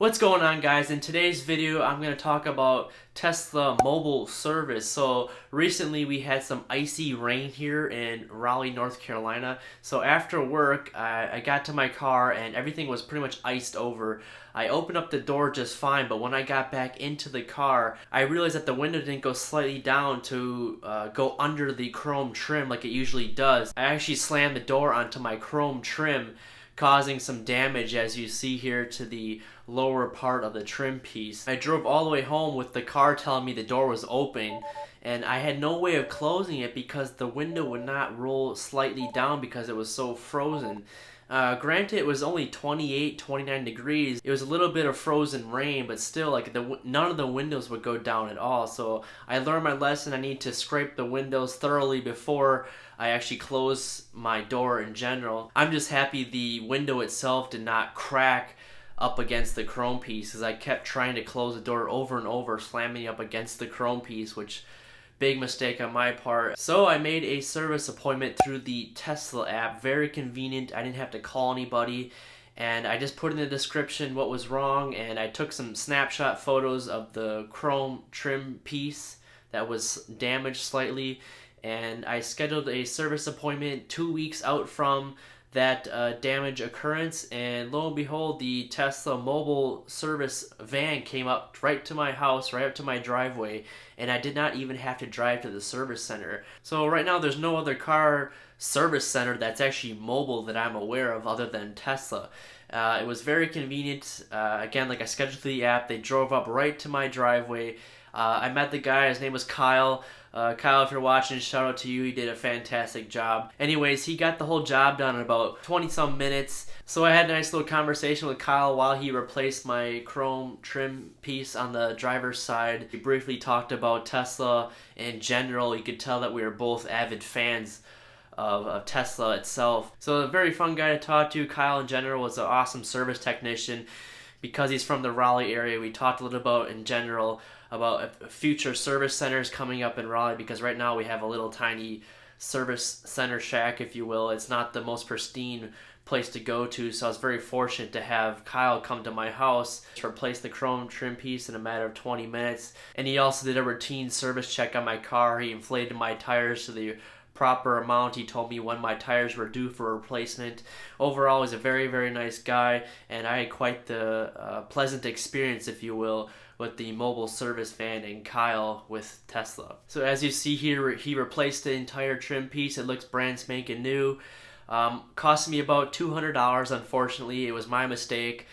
What's going on, guys? In today's video I'm going to talk about Tesla mobile service. So recently we had some icy rain here in Raleigh, North Carolina. So after work I got to my car and everything was pretty much iced over. I opened up the door just fine, but when I got back into the car I realized that the window didn't go slightly down to go under the chrome trim like it usually does. I actually slammed the door onto my chrome trim, causing some damage, as you see here, to the lower part of the trim piece. I drove all the way home with the car telling me the door was open, and I had no way of closing it because the window would not roll slightly down because it was so frozen. Granted, it was only 28, 29 degrees. It was a little bit of frozen rain, but still, like, none of the windows would go down at all. So I learned my lesson. I need to scrape the windows thoroughly before I actually close my door in general. I'm just happy the window itself did not crack up against the chrome piece, as I kept trying to close the door over and over, slamming up against the chrome piece, which big mistake on my part. So I made a service appointment through the Tesla app. Very convenient. I didn't have to call anybody, and I just put in the description what was wrong, and I took some snapshot photos of the chrome trim piece that was damaged slightly, and I scheduled a service appointment 2 weeks out from that damage occurrence, and lo and behold, the Tesla mobile service van came up right to my house, right up to my driveway, and I did not even have to drive to the service center. So right now there's no other car service center that's actually mobile that I'm aware of other than Tesla. It was very convenient. Again, like, I scheduled the app, they drove up right to my driveway. I met the guy, his name was Kyle. Kyle, if you're watching, shout out to you. He did a fantastic job. Anyways, he got the whole job done in about 20-some minutes. So I had a nice little conversation with Kyle while he replaced my chrome trim piece on the driver's side. We briefly talked about Tesla in general. You could tell that we were both avid fans of Tesla itself. So a very fun guy to talk to. Kyle in general was an awesome service technician. Because he's from the Raleigh area, we talked a little about in general about future service centers coming up in Raleigh, because right now we have a little tiny service center shack, if you will. It's not the most pristine place to go to, so I was very fortunate to have Kyle come to my house to replace the chrome trim piece in a matter of 20 minutes. And he also did a routine service check on my car. He inflated my tires to the proper amount. He told me when my tires were due for replacement. Overall, he's a very, very nice guy, and I had quite the pleasant experience, if you will, with the mobile service van and Kyle with Tesla. So as you see here, he replaced the entire trim piece. It looks brand spanking new. Cost me about $200, unfortunately. It was my mistake.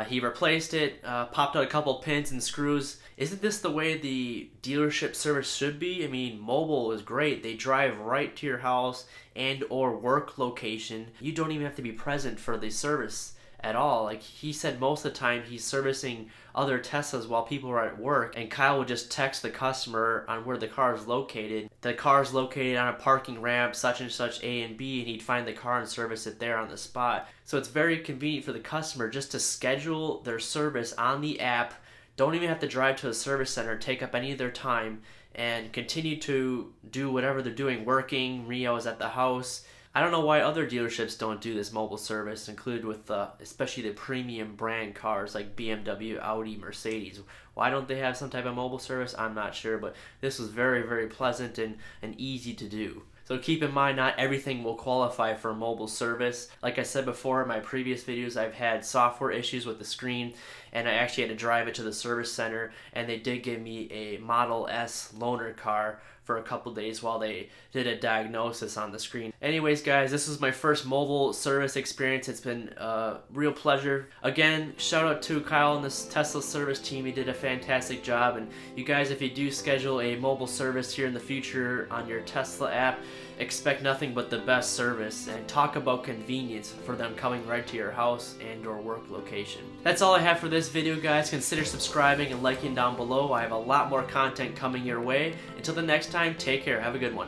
He replaced it, popped out a couple pins and screws. Isn't this the way the dealership service should be? I mean, mobile is great. They drive right to your house and or work location. You don't even have to be present for the service at all. Like, he said most of the time he's servicing other Teslas while people are at work, and Kyle would just text the customer on where the car is located. The car is located on a parking ramp, such and such A and B, and he'd find the car and service it there on the spot. So it's very convenient for the customer just to schedule their service on the app. Don't even have to drive to a service center, take up any of their time, and continue to do whatever they're doing, working. Rio is at the house. I don't know why other dealerships don't do this mobile service, included with especially the premium brand cars like BMW, Audi, Mercedes. Why don't they have some type of mobile service? I'm not sure, but this was very, very pleasant and easy to do. So keep in mind, not everything will qualify for mobile service. Like I said before in my previous videos, I've had software issues with the screen, and I actually had to drive it to the service center, and they did give me a Model S loaner car for a couple days while they did a diagnosis on the screen. Anyways, guys, this is my first mobile service experience. It's been a real pleasure. Again, shout out to Kyle and this Tesla service team. He did a fantastic job. And you guys, if you do schedule a mobile service here in the future on your Tesla app, expect nothing but the best service, and talk about convenience for them coming right to your house and or work location. That's all I have for this video, guys. Consider subscribing and liking down below. I have a lot more content coming your way. Until the next time, take care. Have a good one.